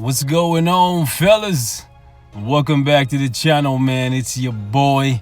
What's going on, fellas? Welcome back to the channel, man. It's your boy,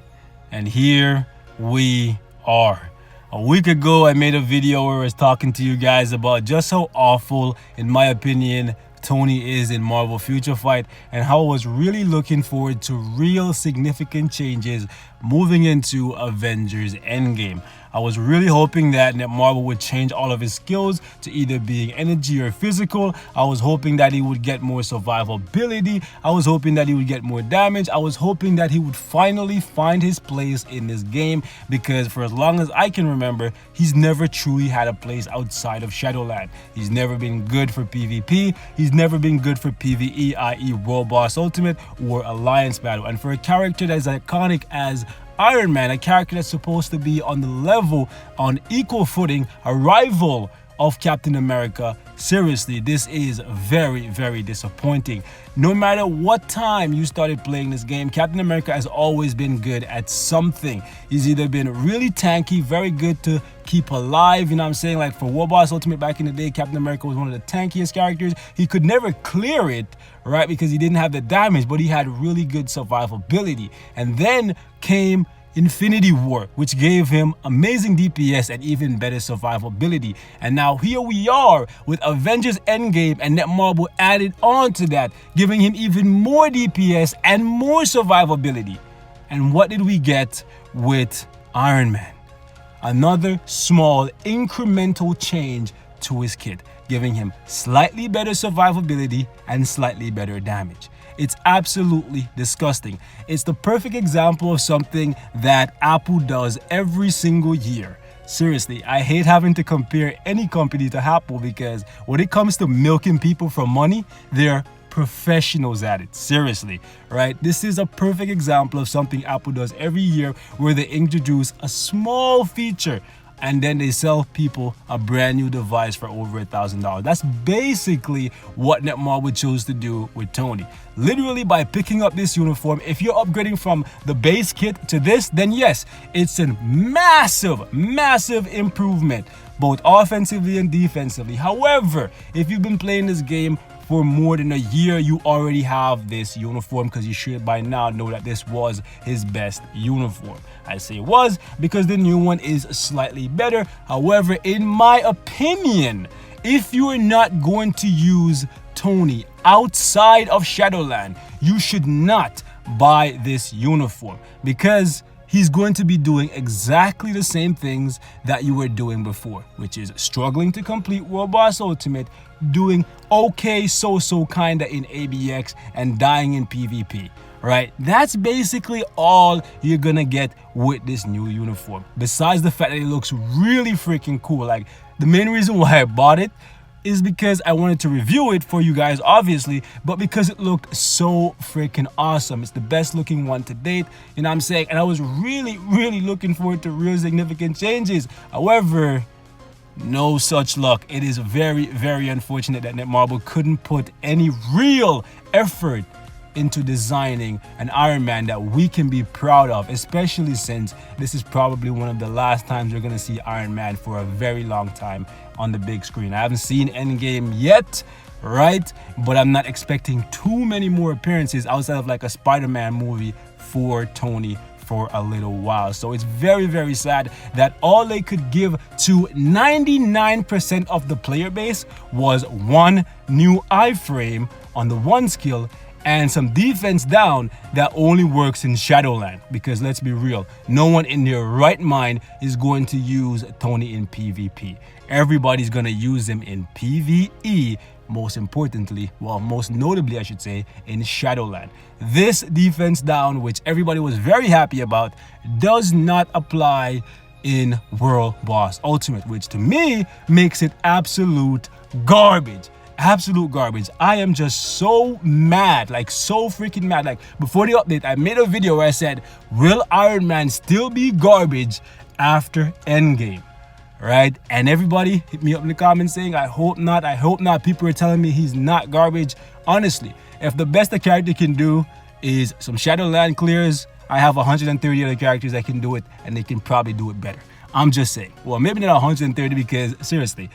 and here we are. A week ago, I made a video where I was talking to you guys about just how awful, in my opinion, Tony is in Marvel Future Fight, and how I was really looking forward to real significant changes moving into Avengers Endgame. I was really hoping that Marvel would change all of his skills to either being energy or physical. I was hoping that he would get more survivability. I was hoping that he would get more damage. I was hoping that he would finally find his place in this game, because for as long as I can remember, he's never truly had a place outside of Shadowland. He's never been good for PvP. He's never been good for PvE, i.e. World Boss Ultimate or Alliance Battle. And for a character that's iconic as Iron Man, a character that's supposed to be on the level, on equal footing, a rival of Captain America, seriously, this is very, very disappointing. No matter what time you started playing this game, Captain America has always been good at something. He's either been really tanky, very good to keep alive, you know what I'm saying? Like for World Boss Ultimate back in the day, Captain America was one of the tankiest characters. He could never clear it, right? Because he didn't have the damage, but he had really good survivability. And then came Infinity War, which gave him amazing DPS and even better survivability. And now here we are with Avengers Endgame, and Marvel added on to that, giving him even more DPS and more survivability. And what did we get with Iron Man? Another small incremental change to his kit, giving him slightly better survivability and slightly better damage. It's absolutely disgusting. It's the perfect example of something that Apple does every single year. Seriously, I hate having to compare any company to Apple, because when it comes to milking people for money, they're professionals at it. Seriously, right? This is a perfect example of something Apple does every year, where they introduce a small feature and then they sell people a brand new device for over $1,000. That's basically what Marvel chose to do with Tony. Literally, by picking up this uniform, if you're upgrading from the base kit to this, then yes, it's a massive improvement, both offensively and defensively. However, if you've been playing this game for more than a year, you already have this uniform, because you should by now know that this was his best uniform. I say was because the new one is slightly better. However, in my opinion, if you are not going to use Tony outside of Shadowland, you should not buy this uniform, because he's going to be doing exactly the same things that you were doing before, which is struggling to complete World Boss Ultimate, doing okay so kinda in ABX, and dying in PvP, right? That's basically all you're gonna get with this new uniform. Besides the fact that it looks really freaking cool. Like, the main reason why I bought it is because I wanted to review it for you guys, obviously, but because it looked so freaking awesome. It's the best looking one to date, you know what I'm saying? And I was really looking forward to real significant changes. However, no such luck. It is very unfortunate that Marvel couldn't put any real effort into designing an Iron Man that we can be proud of, especially since this is probably one of the last times you're gonna see Iron Man for a very long time on the big screen. I haven't seen Endgame yet, right? But I'm not expecting too many more appearances outside of like a Spider-Man movie for Tony for a little while. So it's very sad that all they could give to 99% of the player base was one new iframe on the one skill and some defense down that only works in Shadowland. Because let's be real, no one in their right mind is going to use Tony in PvP. Everybody's gonna use him in PvE, most importantly, well, most notably I should say, in Shadowland. This defense down, which everybody was very happy about, does not apply in World Boss Ultimate, which to me makes it absolute garbage. Absolute garbage. I am just so mad, like so freaking mad. Like, before the update, I made a video where I said, will Iron Man still be garbage after Endgame? Right? And everybody hit me up in the comments saying, I hope not, I hope not. People are telling me he's not garbage. Honestly, if the best a character can do is some Shadowland clears, I have 130 other characters that can do it, and they can probably do it better. I'm just saying. Well, maybe not 130, because seriously,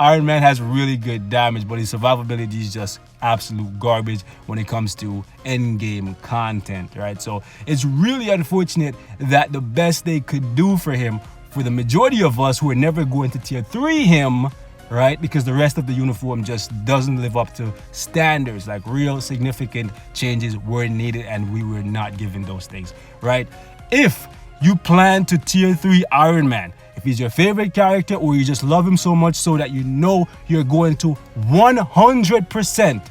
Iron Man has really good damage, but his survivability is just absolute garbage when it comes to in-game content, right? So it's really unfortunate that the best they could do for him, for the majority of us who are never going to tier 3 him, right? Because the rest of the uniform just doesn't live up to standards. Like, real significant changes were needed and we were not given those things, right? If you plan to tier 3 Iron Man, if he's your favorite character or you just love him so much so that you know you're going to 100%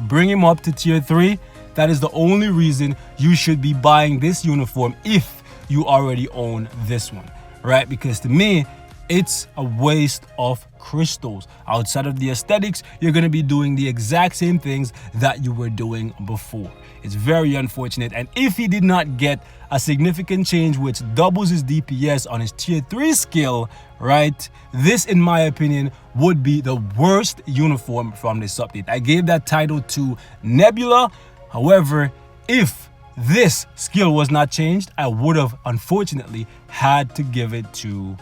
bring him up to tier 3, that is the only reason you should be buying this uniform if you already own this one, right? Because to me, it's a waste of crystals. Outside of the aesthetics, you're going to be doing the exact same things that you were doing before. It's very unfortunate. And if he did not get a significant change which doubles his DPS on his tier 3 skill, right, this, in my opinion, would be the worst uniform from this update. I gave that title to Nebula. However, if this skill was not changed, I would have unfortunately had to give it to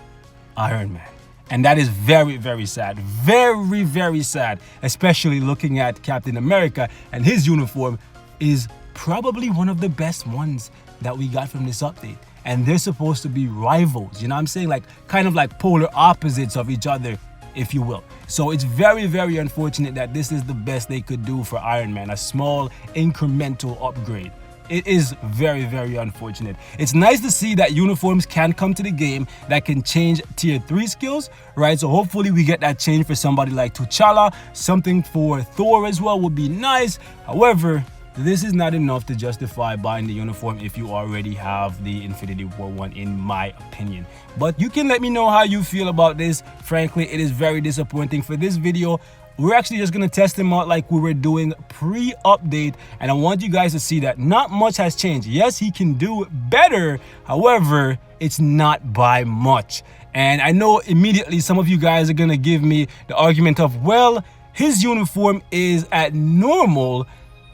Iron Man. And that is very, very sad. Very, very sad. Especially looking at Captain America, and his uniform is probably one of the best ones that we got from this update. And they're supposed to be rivals, you know what I'm saying? Like, kind of like polar opposites of each other, if you will. So it's very, very unfortunate that this is the best they could do for Iron Man, a small incremental upgrade. It is very, very unfortunate. It's nice to see that uniforms can come to the game that can change tier 3 skills, right? So hopefully we get that change for somebody like T'Challa. Something for Thor as well would be nice. However, this is not enough to justify buying the uniform if you already have the Infinity War one, in my opinion. But you can let me know how you feel about this. Frankly, it is very disappointing. For this video, we're actually just going to test him out like we were doing pre-update, and I want you guys to see that not much has changed. Yes, he can do better. However, it's not by much. And I know immediately some of you guys are going to give me the argument of, well, his uniform is at normal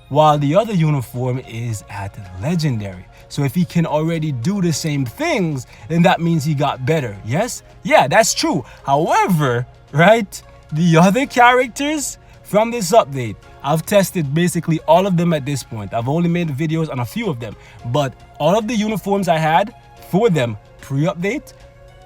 while the other uniform is at legendary. So if he can already do the same things, then that means he got better. Yes? Yeah, that's true. However, right, the other characters from this update, I've tested basically all of them at this point. I've only made videos on a few of them, but all of the uniforms I had for them pre-update,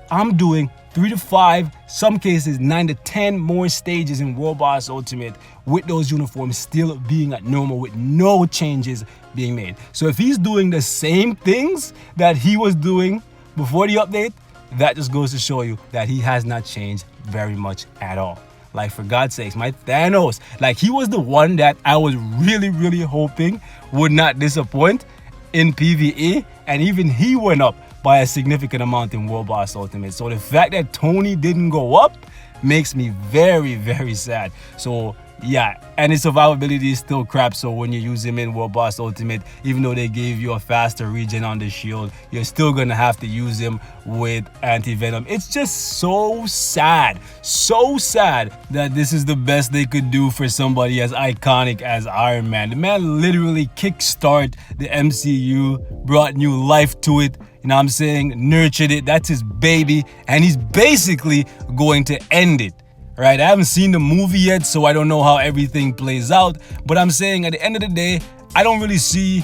I'm doing 3 to 5, some cases 9 to 10 more stages in World Boss Ultimate with those uniforms still being at normal with no changes being made. So if he's doing the same things that he was doing before the update, that just goes to show you that he has not changed very much at all. Like, for God's sakes, my Thanos, like, he was the one that I was really, really hoping would not disappoint in PvE, and even he went up by a significant amount in World Boss Ultimate. So the fact that Tony didn't go up makes me very, very sad. So yeah, and his survivability is still crap. So when you use him in World Boss Ultimate, even though they gave you a faster regen on the shield, you're still gonna have to use him with anti-venom. It's just so sad that this is the best they could do for somebody as iconic as Iron Man. The man literally kickstart the MCU, brought new life to it, you know what I'm saying, nurtured it. That's his baby, and he's basically going to end it. Right, I haven't seen the movie yet, so I don't know how everything plays out. But I'm saying at the end of the day, I don't really see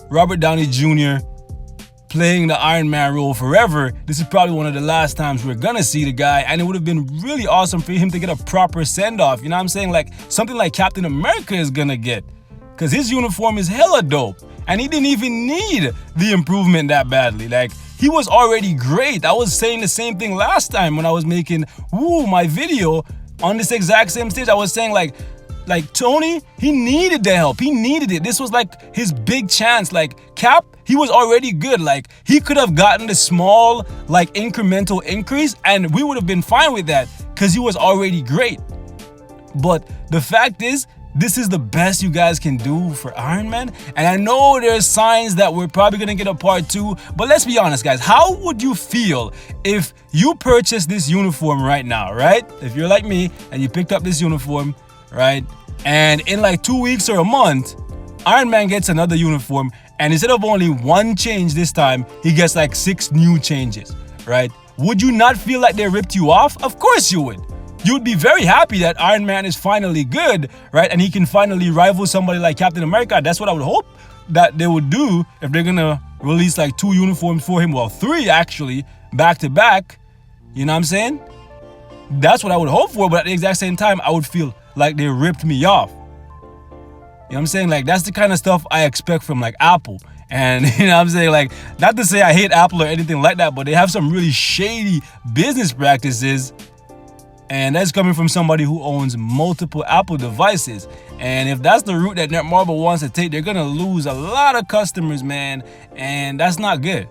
Robert Downey Jr. playing the Iron Man role forever. This is probably one of the last times we're gonna see the guy, and it would have been really awesome for him to get a proper send-off. You know what I'm saying? Like something like Captain America is gonna get, because his uniform is hella dope, and he didn't even need the improvement that badly. Like, he was already great. I was saying the same thing last time when I was making my video on this exact same stage. I was saying like Tony, he needed the help. He needed it. This was like his big chance. Like Cap, he was already good. Like, he could have gotten the small, like, incremental increase, and we would have been fine with that because he was already great. But the fact is, this is the best you guys can do for Iron Man. And I know there's signs that we're probably gonna get a part 2, but let's be honest, guys. How would you feel if you purchased this uniform right now, right? If you're like me and you picked up this uniform, right? And in like 2 weeks or a month, Iron Man gets another uniform, and instead of only 1 change this time, he gets like 6 new changes, right? Would you not feel like they ripped you off? Of course you would. you'd be very happy that Iron Man is finally good, right? And he can finally rival somebody like Captain America. That's what I would hope that they would do if they're gonna release like 2 uniforms for him. Well, 3 actually, back to back. You know what I'm saying? That's what I would hope for, but at the exact same time, I would feel like they ripped me off. You know what I'm saying? Like, that's the kind of stuff I expect from like Apple. And you know what I'm saying? Like, not to say I hate Apple or anything like that, but they have some really shady business practices. And that's coming from somebody who owns multiple Apple devices. And if that's the route that Netmarble wants to take, they're gonna lose a lot of customers, man. And that's not good.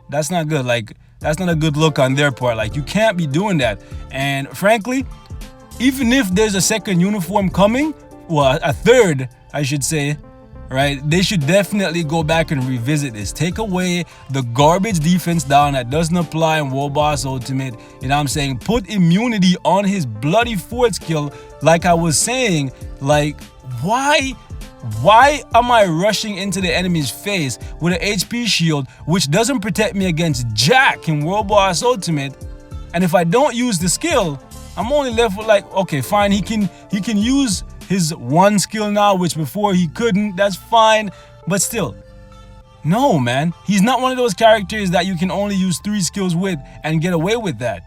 That's not good. Like, that's not a good look on their part. Like, you can't be doing that. And frankly, even if there's a second uniform coming, well, a third, I should say, right? They should definitely go back and revisit this. Take away the garbage defense down that doesn't apply in World Boss Ultimate. You know what I'm saying? Put immunity on his bloody forward skill. Like I was saying, like, why am I rushing into the enemy's face with an HP shield which doesn't protect me against Jack in World Boss Ultimate? And if I don't use the skill, I'm only left with like, okay, fine, he can use his 1 skill now, which before he couldn't. That's fine, but still, no, man. He's not one of those characters that you can only use 3 skills with and get away with that.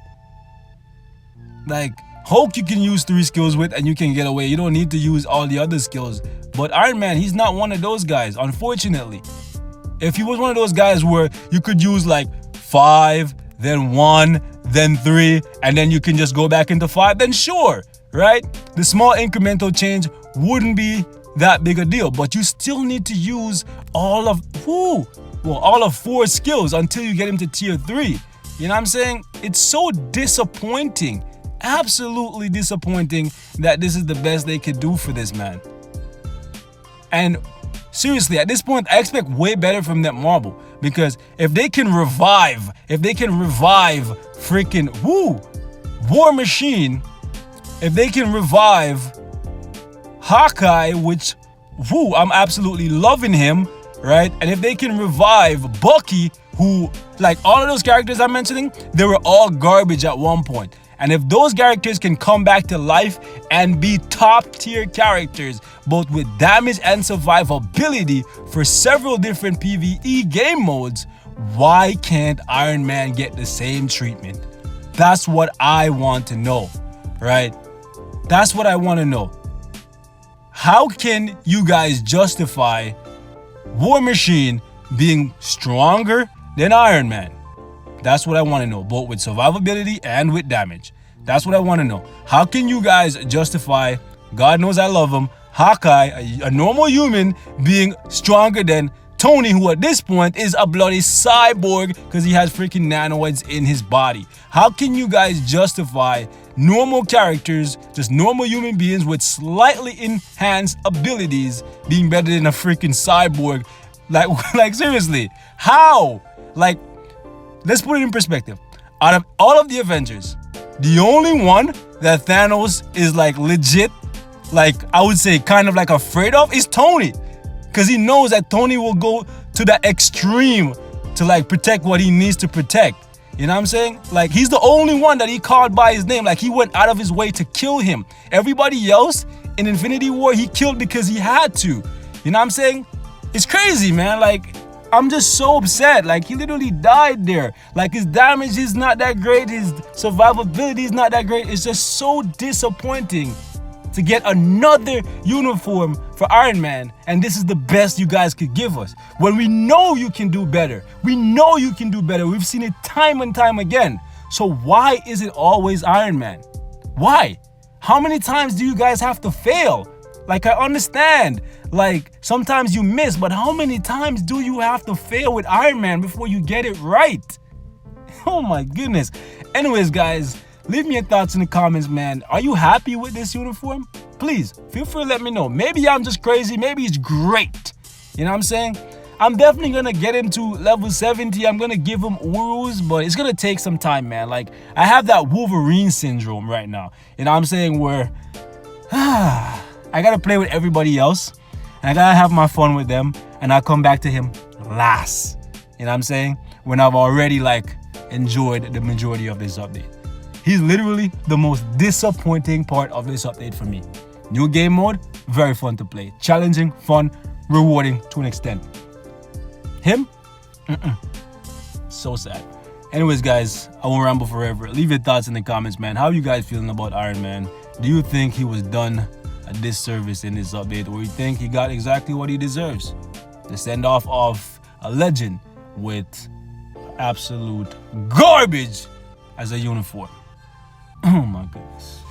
Like, Hulk you can use 3 skills with and you can get away. You don't need to use all the other skills. But Iron Man, he's not one of those guys, unfortunately. If he was one of those guys where you could use like 5, then 1, then 3, and then you can just go back into 5, then sure. Right? The small incremental change wouldn't be that big a deal, but you still need to use all of 4 skills until you get him to tier 3. You know what I'm saying? It's so disappointing, absolutely disappointing that this is the best they could do for this man. And seriously, at this point, I expect way better from Netmarble, because if they can revive freaking War Machine. If they can revive Hawkeye, which, I'm absolutely loving him, right? And if they can revive Bucky, who, like all of those characters I'm mentioning, they were all garbage at one point. And if those characters can come back to life and be top tier characters, both with damage and survivability for several different PvE game modes, why can't Iron Man get the same treatment? That's what I want to know, right? That's what I want to know. How can you guys justify War Machine being stronger than Iron Man? That's what I want to know, both with survivability and with damage. That's what I want to know. How can you guys justify, God knows I love him, Hawkeye, a normal human, being stronger than Tony, who at this point is a bloody cyborg because he has freaking nanoids in his body? How can you guys justify normal characters, just normal human beings with slightly enhanced abilities, being better than a freaking cyborg? Like seriously, how? Like, let's put it in perspective. Out of all of the Avengers, the only one that Thanos is like legit, like I would say kind of like afraid of, is Tony. Because he knows that Tony will go to the extreme to like protect what he needs to protect. You know what I'm saying? Like, he's the only one that he called by his name. Like, he went out of his way to kill him. Everybody else in Infinity War, he killed because he had to. You know what I'm saying? It's crazy, man. Like, I'm just so upset. Like, he literally died there. Like, his damage is not that great. His survivability is not that great. It's just so disappointing to get another uniform for Iron Man, and this is the best you guys could give us. When we know you can do better. We know you can do better. We've seen it time and time again. So why is it always Iron Man? Why? How many times do you guys have to fail? Like, I understand, like, sometimes you miss, but how many times do you have to fail with Iron Man before you get it right? Oh my goodness. Anyways, guys, leave me your thoughts in the comments, man. Are you happy with this uniform? Please, feel free to let me know. Maybe I'm just crazy. Maybe it's great. You know what I'm saying? I'm definitely going to get him to level 70. I'm going to give him Urus, but it's going to take some time, man. Like, I have that Wolverine syndrome right now. You know what I'm saying? Where I got to play with everybody else, and I got to have my fun with them, and I'll come back to him last. You know what I'm saying? When I've already, like, enjoyed the majority of this update. He's literally the most disappointing part of this update for me. New game mode, very fun to play. Challenging, fun, rewarding to an extent. Him? So sad. Anyways, guys, I won't ramble forever. Leave your thoughts in the comments, man. How are you guys feeling about Iron Man? Do you think he was done a disservice in this update, or you think he got exactly what he deserves? The send-off of a legend with absolute garbage as a uniform. Oh my goodness.